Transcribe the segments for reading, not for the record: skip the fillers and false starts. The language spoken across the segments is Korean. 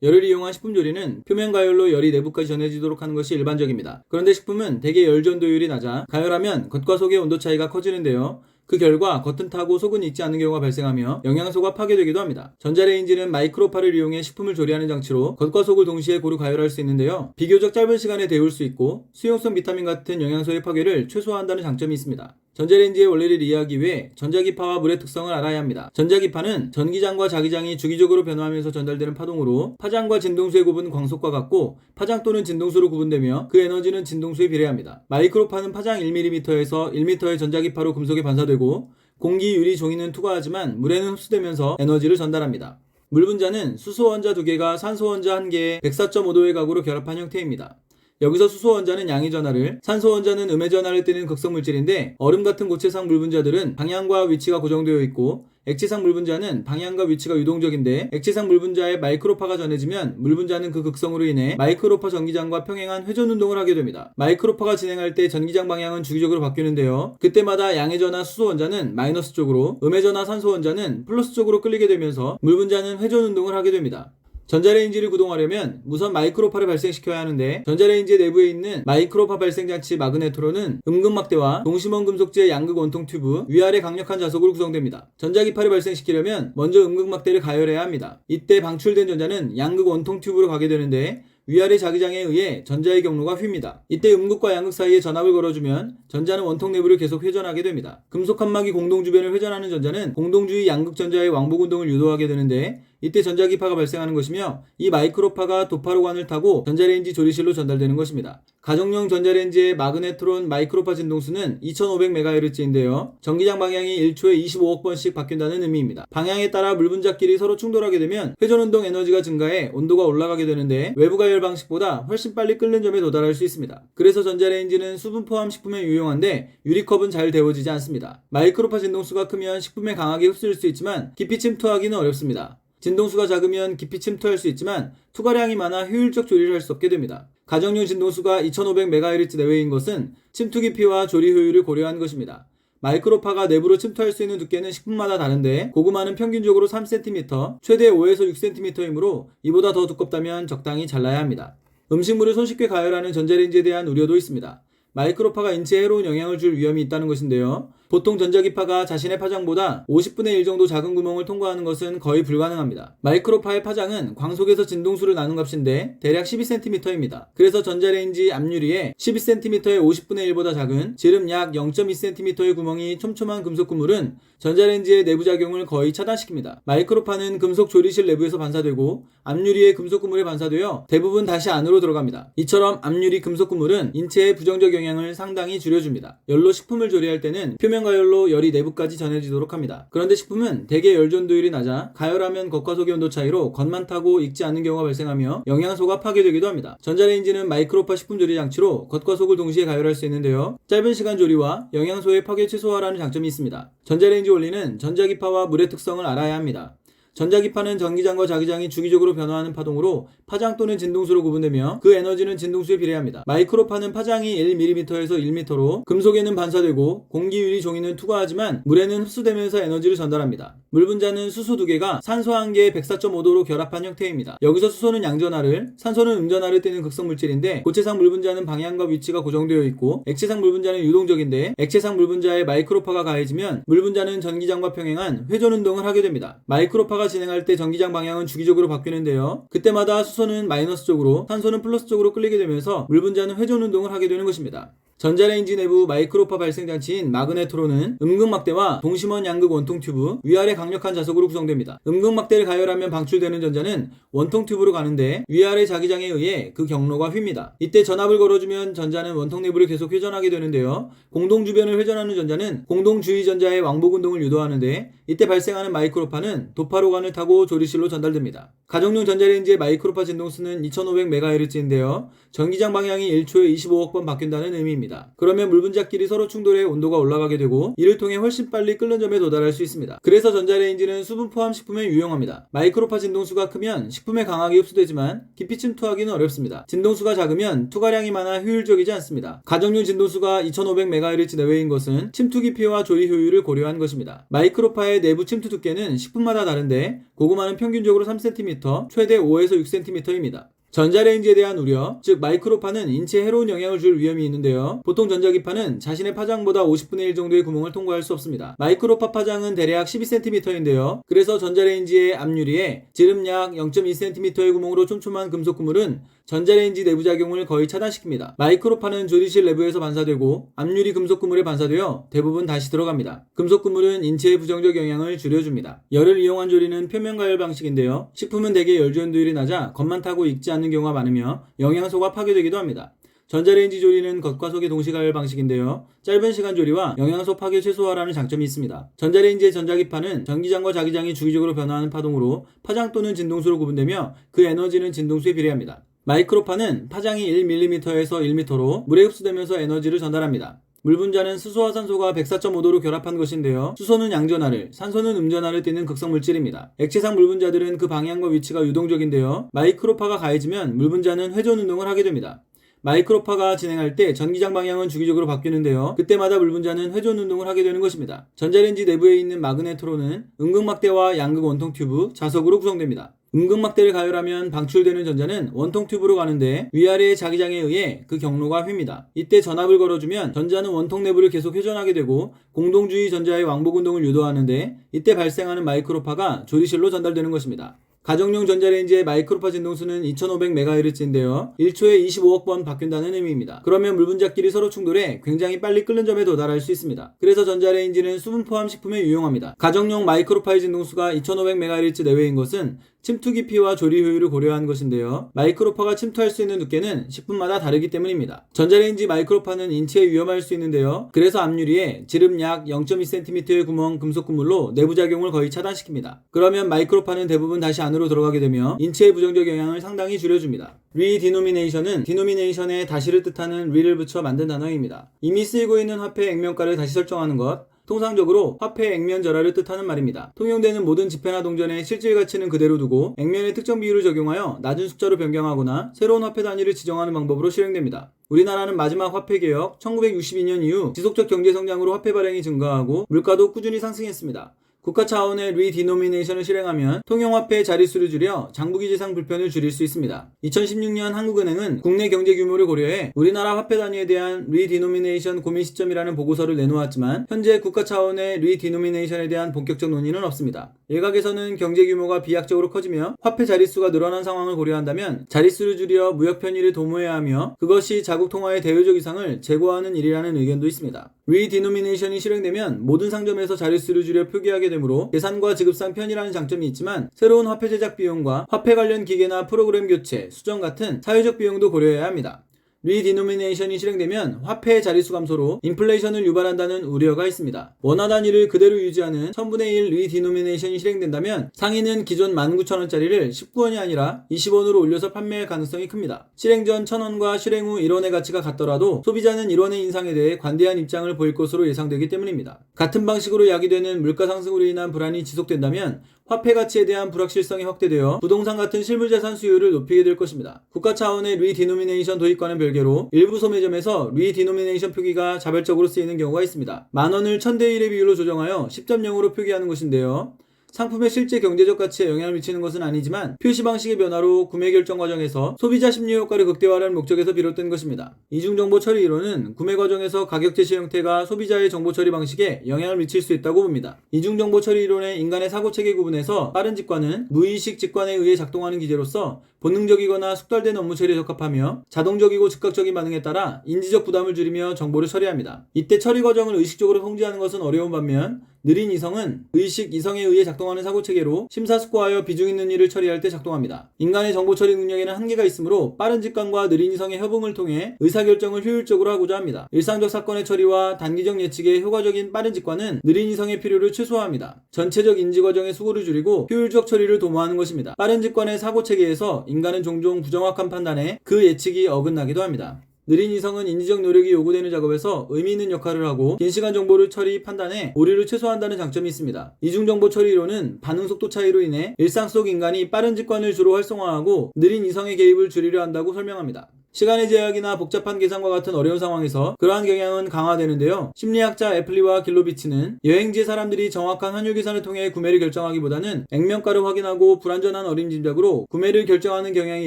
열을 이용한 식품 조리는 표면 가열로 열이 내부까지 전해지도록 하는 것이 일반적입니다. 그런데 식품은 대개 열 전도율이 낮아 가열하면 겉과 속의 온도 차이가 커지는데요. 그 결과 겉은 타고 속은 익지 않는 경우가 발생하며 영양소가 파괴되기도 합니다. 전자레인지는 마이크로파를 이용해 식품을 조리하는 장치로 겉과 속을 동시에 고루 가열할 수 있는데요. 비교적 짧은 시간에 데울 수 있고 수용성 비타민 같은 영양소의 파괴를 최소화한다는 장점이 있습니다. 전자레인지의 원리를 이해하기 위해 전자기파와 물의 특성을 알아야 합니다. 전자기파는 전기장과 자기장이 주기적으로 변화하면서 전달되는 파동으로 파장과 진동수의 곱은 광속과 같고 파장 또는 진동수로 구분되며 그 에너지는 진동수에 비례합니다. 마이크로파는 파장 1mm에서 1m의 전자기파로 금속에 반사되고 공기, 유리, 종이는 투과하지만 물에는 흡수되면서 에너지를 전달합니다. 물 분자는 수소 원자 2개가 산소 원자 1개에 104.5도의 각으로 결합한 형태입니다. 여기서 수소 원자는 양의 전하를, 산소 원자는 음의 전하를 띠는 극성 물질인데 얼음 같은 고체상 물 분자들은 방향과 위치가 고정되어 있고 액체상 물 분자는 방향과 위치가 유동적인데 액체상 물 분자에 마이크로파가 전해지면 물 분자는 그 극성으로 인해 마이크로파 전기장과 평행한 회전 운동을 하게 됩니다. 마이크로파가 진행할 때 전기장 방향은 주기적으로 바뀌는데요. 그때마다 양의 전하 수소 원자는 마이너스 쪽으로, 음의 전하 산소 원자는 플러스 쪽으로 끌리게 되면서 물 분자는 회전 운동을 하게 됩니다. 전자레인지를 구동하려면 우선 마이크로파를 발생시켜야 하는데 전자레인지 내부에 있는 마이크로파 발생장치 마그네트론은 음극막대와 동심원 금속재 양극 원통 튜브, 위아래 강력한 자석으로 구성됩니다. 전자기파를 발생시키려면 먼저 음극막대를 가열해야 합니다. 이때 방출된 전자는 양극 원통 튜브로 가게 되는데 위아래 자기장에 의해 전자의 경로가 휩니다. 이때 음극과 양극 사이에 전압을 걸어주면 전자는 원통 내부를 계속 회전하게 됩니다. 금속 한막이 공동 주변을 회전하는 전자는 공동주의 양극 전자의 왕복 운동을 유도하게 되는데 이때 전자기파가 발생하는 것이며 이 마이크로파가 도파로관을 타고 전자레인지 조리실로 전달되는 것입니다. 가정용 전자레인지의 마그네트론 마이크로파 진동수는 2500MHz인데요. 전기장 방향이 1초에 25억 번씩 바뀐다는 의미입니다. 방향에 따라 물 분자끼리 서로 충돌하게 되면 회전운동 에너지가 증가해 온도가 올라가게 되는데 외부 가열 방식보다 훨씬 빨리 끓는 점에 도달할 수 있습니다. 그래서 전자레인지는 수분 포함 식품에 유용한데 유리컵은 잘 데워지지 않습니다. 마이크로파 진동수가 크면 식품에 강하게 흡수될 수 있지만 깊이 침투하기는 어렵습니다. 진동수가 작으면 깊이 침투할 수 있지만 투과량이 많아 효율적 조리를 할 수 없게 됩니다. 가정용 진동수가 2500MHz 내외인 것은 침투 깊이와 조리 효율을 고려한 것입니다. 마이크로파가 내부로 침투할 수 있는 두께는 식품마다 다른데 고구마는 평균적으로 3cm, 최대 5에서 6cm이므로 이보다 더 두껍다면 적당히 잘라야 합니다. 음식물을 손쉽게 가열하는 전자레인지에 대한 우려도 있습니다. 마이크로파가 인체에 해로운 영향을 줄 위험이 있다는 것인데요. 보통 전자기파가 자신의 파장보다 50분의 1 정도 작은 구멍을 통과하는 것은 거의 불가능합니다. 마이크로파의 파장은 광속에서 진동수를 나눈 값인데 대략 12cm입니다. 그래서 전자레인지 앞유리에 12cm의 50분의 1보다 작은 지름 약 0.2cm의 구멍이 촘촘한 금속 그물은 전자레인지의 내부 작용을 거의 차단시킵니다. 마이크로파는 금속 조리실 내부에서 반사되고 앞유리의 금속 그물에 반사되어 대부분 다시 안으로 들어갑니다. 이처럼 앞유리 금속 그물은 인체에 부정적 영향을 상당히 줄여줍니다. 열로 식품을 조리할 때는 표면 가열로 열이 내부까지 전해지도록 합니다. 그런데 식품은 대개 열 전도율이 낮아 가열하면 겉과 속의 온도 차이로 겉만 타고 익지 않는 경우가 발생하며 영양소가 파괴되기도 합니다. 전자레인지는 마이크로파 식품 조리 장치로 겉과 속을 동시에 가열할 수 있는데요. 짧은 시간 조리와 영양소의 파괴 최소화라는 장점이 있습니다. 전자레인지 원리는 전자기파와 물의 특성을 알아야 합니다. 전자기파는 전기장과 자기장이 주기적으로 변화하는 파동으로 파장 또는 진동수로 구분되며 그 에너지는 진동수에 비례합니다. 마이크로파는 파장이 1mm에서 1m로 금속에는 반사되고 공기, 유리, 종이는 투과하지만 물에는 흡수되면서 에너지를 전달합니다. 물 분자는 수소 2개가 산소 1개에 104.5도로 결합한 형태입니다. 여기서 수소는 양전하를, 산소는 음전하를 띠는 극성 물질인데 고체상 물 분자는 방향과 위치가 고정되어 있고 액체상 물 분자는 유동적인데 액체상 물 분자에 마이크로파가 가해지면 물 분자는 전기장과 평행한 회전 운동을 하게 됩니다. 마이크로파가 진행할 때 전기장 방향은 주기적으로 바뀌는데요. 그때마다 수소는 마이너스 쪽으로, 산소는 플러스 쪽으로 끌리게 되면서 물 분자는 회전 운동을 하게 되는 것입니다. 전자레인지 내부 마이크로파 발생 장치인 마그네트론은 음극막대와 동심원 양극 원통 튜브, 위아래 강력한 자석으로 구성됩니다. 음극막대를 가열하면 방출되는 전자는 원통 튜브로 가는데 위아래 자기장에 의해 그 경로가 휩니다. 이때 전압을 걸어주면 전자는 원통 내부를 계속 회전하게 되는데요. 공동 주변을 회전하는 전자는 공동 주위 전자의 왕복 운동을 유도하는데 이때 발생하는 마이크로파는 도파로관을 타고 조리실로 전달됩니다. 가정용 전자레인지의 마이크로파 진동수는 2500MHz인데요. 전기장 방향이 1초에 25억 번 바뀐다는 의미입니다. 점입니다. 그러면 물 분자끼리 서로 충돌해 온도가 올라가게 되고 이를 통해 훨씬 빨리 끓는 점에 도달할 수 있습니다. 그래서 전자레인지는 수분 포함 식품에 유용합니다. 마이크로파 진동수가 크면 식품에 강하게 흡수되지만 깊이 침투하기는 어렵습니다. 진동수가 작으면 투과량이 많아 효율적이지 않습니다. 가정용 진동수가 2500MHz 내외인 것은 침투 깊이와 조리 효율을 고려한 것입니다. 마이크로파의 내부 침투 두께는 식품마다 다른데 고구마는 평균적으로 3cm, 최대 5에서 6cm입니다. 전자레인지에 대한 우려, 즉 마이크로파는 인체에 해로운 영향을 줄 위험이 있는데요. 보통 전자기파는 자신의 파장보다 50분의 1 정도의 구멍을 통과할 수 없습니다. 마이크로파 파장은 대략 12cm인데요. 그래서 전자레인지의 앞유리에 지름 약 0.2cm의 구멍으로 촘촘한 금속 그물은 전자레인지 내부작용을 거의 차단시킵니다. 마이크로파는 조리실 내부에서 반사되고 앞유리 금속 그물에 반사되어 대부분 다시 들어갑니다. 금속 그물은 인체에 부정적 영향을 줄여줍니다. 열을 이용한 조리는 표면 가열 방식인데요. 식품은 대개 열 지원도율이 낮아 겉만 타고 익지 않는 경우가 많으며 영양소가 파괴되기도 합니다. 전자레인지 조리는 겉과 속의 동시 가열 방식인데요. 짧은 시간 조리와 영양소 파괴 최소화라는 장점이 있습니다. 전자레인지의 전자기파는 전기장과 자기장이 주기적으로 변화하는 파동으로 파장 또는 진동수로 구분되며 그 에너지는 진동수에 비례합니다. 마이크로파는 파장이 1mm에서 1m로 물에 흡수되면서 에너지를 전달합니다. 물 분자는 수소와 산소가 104.5도로 결합한 것인데요. 수소는 양전하를, 산소는 음전하를 띠는 극성 물질입니다. 액체상 물 분자들은 그 방향과 위치가 유동적인데요. 마이크로파가 가해지면 물 분자는 회전 운동을 하게 됩니다. 마이크로파가 진행할 때 전기장 방향은 주기적으로 바뀌는데요. 그때마다 물 분자는 회전 운동을 하게 되는 것입니다. 전자레인지 내부에 있는 마그네트론은 음극막대와 양극 원통 튜브, 자석으로 구성됩니다. 음극막대를 가열하면 방출되는 전자는 원통 튜브로 가는데 위아래의 자기장에 의해 그 경로가 휩니다. 이때 전압을 걸어주면 전자는 원통 내부를 계속 회전하게 되고 공동주의 전자의 왕복 운동을 유도하는데 이때 발생하는 마이크로파가 조리실로 전달되는 것입니다. 가정용 전자레인지의 마이크로파 진동수는 2500MHz인데요. 1초에 25억 번 바뀐다는 의미입니다. 그러면 물 분자끼리 서로 충돌해 굉장히 빨리 끓는 점에 도달할 수 있습니다. 그래서 전자레인지는 수분 포함 식품에 유용합니다. 가정용 마이크로파의 진동수가 2500MHz 내외인 것은 침투 깊이와 조리 효율을 고려한 것인데요. 마이크로파가 침투할 수 있는 두께는 식품마다 다르기 때문입니다. 전자레인지 마이크로파는 인체에 위험할 수 있는데요. 그래서 앞유리에 지름 약 0.2cm의 구멍 금속 그물로 내부작용을 거의 차단시킵니다. 그러면 마이크로파는 대부분 다시 안으로 들어가게 되며 인체의 부정적 영향을 상당히 줄여줍니다. 리디노미네이션은 디노미네이션에 다시를 뜻하는 리를 붙여 만든 단어입니다. 이미 쓰이고 있는 화폐 액면가를 다시 설정하는 것, 통상적으로 화폐 액면 절하를 뜻하는 말입니다. 통용되는 모든 지폐나 동전의 실질 가치는 그대로 두고 액면의 특정 비율을 적용하여 낮은 숫자로 변경하거나 새로운 화폐 단위를 지정하는 방법으로 실행됩니다. 우리나라는 마지막 화폐개혁 1962년 이후 지속적 경제성장으로 화폐 발행이 증가하고 물가도 꾸준히 상승했습니다. 국가 차원의 리디노미네이션을 실행하면 통용화폐의 자릿수를 줄여 장부기재상 불편을 줄일 수 있습니다. 2016년 한국은행은 국내 경제 규모를 고려해 우리나라 화폐 단위에 대한 리디노미네이션 고민 시점이라는 보고서를 내놓았지만 현재 국가 차원의 리디노미네이션에 대한 본격적 논의는 없습니다. 일각에서는 경제 규모가 비약적으로 커지며 화폐 자릿수가 늘어난 상황을 고려한다면 자릿수를 줄여 무역 편의를 도모해야 하며 그것이 자국 통화의 대외적 이상을 제고하는 일이라는 의견도 있습니다. 리디노미네이션이 실행되면 모든 상점에서 자릿수를 줄여 표기하게 되므로 계산과 지급상 편이라는 장점이 있지만 새로운 화폐 제작 비용과 화폐 관련 기계나 프로그램 교체, 수정 같은 사회적 비용도 고려해야 합니다. 리디노미네이션이 실행되면 화폐의 자릿수 감소로 인플레이션을 유발한다는 우려가 있습니다. 원화 단위를 그대로 유지하는 1000분의 1 리디노미네이션이 실행된다면 상인은 기존 19,000원짜리를 19원이 아니라 20원으로 올려서 판매할 가능성이 큽니다. 실행 전 1000원과 실행 후 1원의 가치가 같더라도 소비자는 1원의 인상에 대해 관대한 입장을 보일 것으로 예상되기 때문입니다. 같은 방식으로 야기되는 물가 상승으로 인한 불안이 지속된다면 화폐 가치에 대한 불확실성이 확대되어 부동산 같은 실물자산 수요를 높이게 될 것입니다. 국가 차원의 리디노미네이션 도입과는 별개로 일부 소매점에서 리디노미네이션 표기가 자발적으로 쓰이는 경우가 있습니다. 만원을 1000대 1의 비율로 조정하여 10.0으로 표기하는 것인데요. 상품의 실제 경제적 가치에 영향을 미치는 것은 아니지만 표시 방식의 변화로 구매 결정 과정에서 소비자 심리 효과를 극대화하는 목적에서 비롯된 것입니다. 이중정보 처리 이론은 구매 과정에서 가격 제시 형태가 소비자의 정보 처리 방식에 영향을 미칠 수 있다고 봅니다. 이중정보 처리 이론의 인간의 사고체계 구분에서 빠른 직관은 무의식 직관에 의해 작동하는 기제로서 본능적이거나 숙달된 업무 처리에 적합하며 자동적이고 즉각적인 반응에 따라 인지적 부담을 줄이며 정보를 처리합니다. 이때 처리 과정을 의식적으로 통제하는 것은 어려운 반면 느린 이성은 의식 이성에 의해 작동하는 사고체계로 심사숙고하여 비중 있는 일을 처리할 때 작동합니다. 인간의 정보 처리 능력에는 한계가 있으므로 빠른 직관과 느린 이성의 협응을 통해 의사결정을 효율적으로 하고자 합니다. 일상적 사건의 처리와 단기적 예측에 효과적인 빠른 직관은 느린 이성의 필요를 최소화합니다. 전체적 인지 과정의 수고를 줄이고 효율적 처리를 도모하는 것입니다. 빠른 직관의 사고체계에서 인간은 종종 부정확한 판단에 그 예측이 어긋나기도 합니다. 느린 이성은 인지적 노력이 요구되는 작업에서 의미 있는 역할을 하고 긴 시간 정보를 처리, 판단해 오류를 최소화한다는 장점이 있습니다. 이중 정보 처리 이론은 반응 속도 차이로 인해 일상 속 인간이 빠른 직관을 주로 활성화하고 느린 이성의 개입을 줄이려 한다고 설명합니다. 시간의 제약이나 복잡한 계산과 같은 어려운 상황에서 그러한 경향은 강화되는데요. 심리학자 애플리와 길로비츠는 여행지의 사람들이 정확한 환율 계산을 통해 구매를 결정하기보다는 액면가를 확인하고 불완전한 어림짐작으로 구매를 결정하는 경향이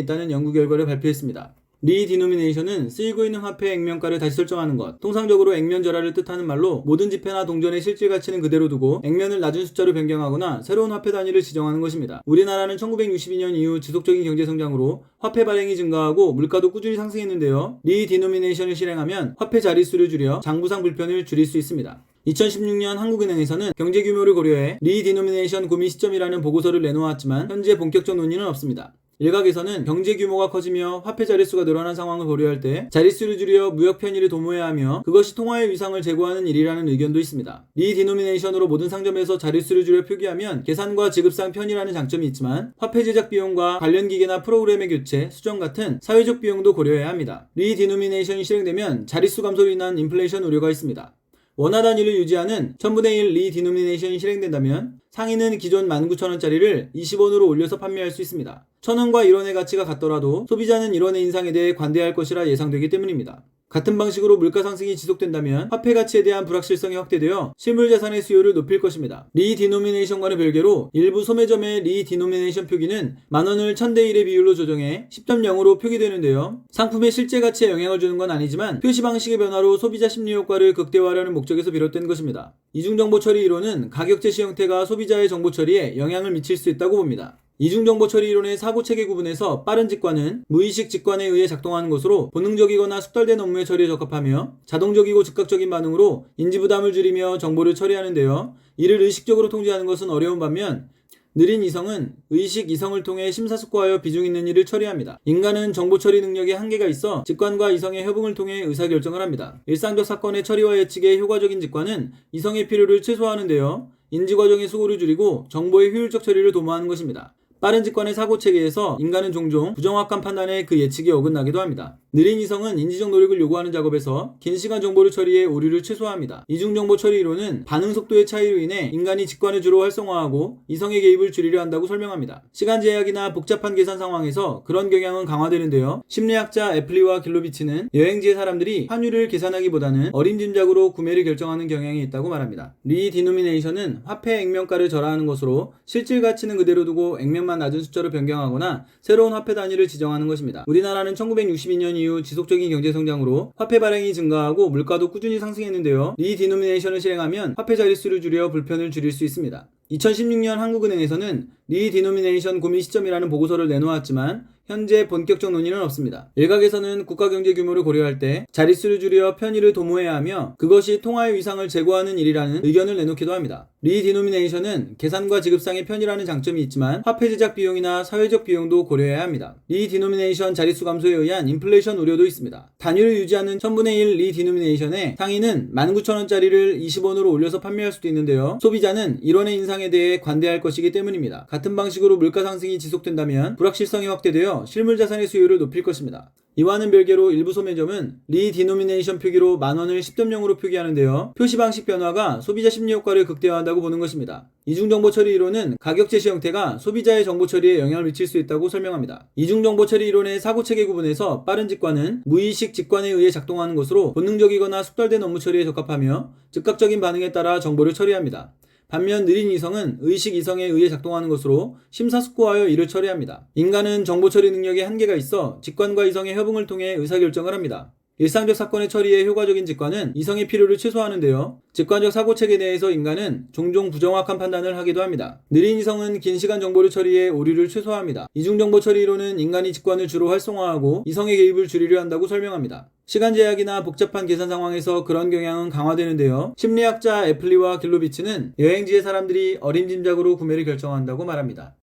있다는 연구 결과를 발표했습니다. 리디노미네이션은 쓰이고 있는 화폐 액면가를 다시 설정하는 것. 통상적으로 액면절하를 뜻하는 말로 모든 지폐나 동전의 실질 가치는 그대로 두고 액면을 낮은 숫자로 변경하거나 새로운 화폐 단위를 지정하는 것입니다. 우리나라는 1962년 이후 지속적인 경제 성장으로 화폐 발행이 증가하고 물가도 꾸준히 상승했는데요. 리디노미네이션을 실행하면 화폐 자릿수를 줄여 장부상 불편을 줄일 수 있습니다. 2016년 한국은행에서는 경제 규모를 고려해 리디노미네이션 고민 시점이라는 보고서를 내놓았지만 현재 본격적 논의는 없습니다. 일각에서는 경제 규모가 커지며 화폐 자릿수가 늘어난 상황을 고려할 때 자릿수를 줄여 무역 편의를 도모해야 하며 그것이 통화의 위상을 제고하는 일이라는 의견도 있습니다. 리디노미네이션으로 모든 상점에서 자릿수를 줄여 표기하면 계산과 지급상 편의라는 장점이 있지만 화폐 제작 비용과 관련 기계나 프로그램의 교체, 수정 같은 사회적 비용도 고려해야 합니다. 리디노미네이션이 실행되면 자릿수 감소로 인한 인플레이션 우려가 있습니다. 원화 단위를 유지하는 1000분의 1 리디노미네이션이 실행된다면 상인은 기존 19,000원짜리를 20원으로 올려서 판매할 수 있습니다. 1000원과 1원의 가치가 같더라도 소비자는 1원의 인상에 대해 관대할 것이라 예상되기 때문입니다. 같은 방식으로 물가 상승이 지속된다면 화폐 가치에 대한 불확실성이 확대되어 실물 자산의 수요를 높일 것입니다. 리디노미네이션과는 별개로 일부 소매점의 리디노미네이션 표기는 만원을 1000대1의 비율로 조정해 10.0으로 표기되는데요. 상품의 실제 가치에 영향을 주는 건 아니지만 표시 방식의 변화로 소비자 심리 효과를 극대화하려는 목적에서 비롯된 것입니다. 이중정보 처리 이론은 가격 제시 형태가 소비자의 정보 처리에 영향을 미칠 수 있다고 봅니다. 이중정보 처리 이론의 사고체계 구분에서 빠른 직관은 무의식 직관에 의해 작동하는 것으로 본능적이거나 숙달된 업무의 처리에 적합하며 자동적이고 즉각적인 반응으로 인지부담을 줄이며 정보를 처리하는데요. 이를 의식적으로 통제하는 것은 어려운 반면 느린 이성은 의식 이성을 통해 심사숙고하여 비중 있는 일을 처리합니다. 인간은 정보 처리 능력에 한계가 있어 직관과 이성의 협응을 통해 의사결정을 합니다. 일상적 사건의 처리와 예측에 효과적인 직관은 이성의 필요를 최소화하는데요. 인지과정의 수고를 줄이고 정보의 효율적 처리를 도모하는 것입니다. 빠른 직관의 사고체계에서 인간은 종종 부정확한 판단에 그 예측이 어긋나기도 합니다. 느린 이성은 인지적 노력을 요구하는 작업에서 긴 시간 정보를 처리해 오류를 최소화합니다. 이중정보 처리 이론은 반응 속도의 차이로 인해 인간이 직관을 주로 활성화하고 이성의 개입을 줄이려 한다고 설명합니다. 시간 제약이나 복잡한 계산 상황에서 그런 경향은 강화되는데요. 심리학자 애플리와 길로비츠는 여행지의 사람들이 환율을 계산하기보다는 어림짐작으로 구매를 결정하는 경향이 있다고 말합니다. 리디노미네이션은 화폐 액면가를 절하하는 것으로 실질 가치는 그대로 두고 액면만 낮은 숫자로 변경하거나 새로운 화폐 단위를 지정하는 것입니다. 우리나라는 1962년 이후 지속적인 경제 성장으로 화폐 발행이 증가하고 물가도 꾸준히 상승했는데요. 리디노미네이션을 실행하면 화폐 자릿수를 줄여 불편을 줄일 수 있습니다. 2016년 한국은행에서는 리디노미네이션 고민 시점이라는 보고서를 내놓았지만 현재 본격적 논의는 없습니다. 일각에서는 국가 경제 규모를 고려할 때 자릿수를 줄여 편의를 도모해야 하며 그것이 통화의 위상을 제고하는 일이라는 의견을 내놓기도 합니다. 리디노미네이션은 계산과 지급상의 편의라는 장점이 있지만 화폐 제작 비용이나 사회적 비용도 고려해야 합니다. 리디노미네이션 자릿수 감소에 의한 인플레이션 우려도 있습니다. 단위를 유지하는 1000분의 1 리디노미네이션의 상인은 19,000원짜리를 20원으로 올려서 판매할 수도 있는데요. 소비자는 1원의 인상에 대해 관대할 것이기 때문입니다. 같은 방식으로 물가 상승이 지속된다면 불확실성이 확대되어 실물 자산의 수요를 높일 것입니다. 이와는 별개로 일부 소매점은 리디노미네이션 표기로 만원을 10.0으로 표기하는데요. 표시 방식 변화가 소비자 심리 효과를 극대화한다고 보는 것입니다. 이중정보 처리 이론은 가격 제시 형태가 소비자의 정보 처리에 영향을 미칠 수 있다고 설명합니다. 이중정보 처리 이론의 사고체계 구분에서 빠른 직관은 무의식 직관에 의해 작동하는 것으로 본능적이거나 숙달된 업무 처리에 적합하며 즉각적인 반응에 따라 정보를 처리합니다. 반면 느린 이성은 의식 이성에 의해 작동하는 것으로 심사숙고하여 이를 처리합니다. 인간은 정보 처리 능력에 한계가 있어 직관과 이성의 협응을 통해 의사결정을 합니다. 일상적 사건의 처리에 효과적인 직관은 이성의 필요를 최소화하는데요. 직관적 사고체계 내에서 인간은 종종 부정확한 판단을 하기도 합니다. 느린 이성은 긴 시간 정보를 처리해 오류를 최소화합니다. 이중정보 처리 이론은 인간이 직관을 주로 활성화하고 이성의 개입을 줄이려 한다고 설명합니다. 시간 제약이나 복잡한 계산 상황에서 그런 경향은 강화되는데요. 심리학자 애플리와 길로비츠는 여행지의 사람들이 어림짐작으로 구매를 결정한다고 말합니다.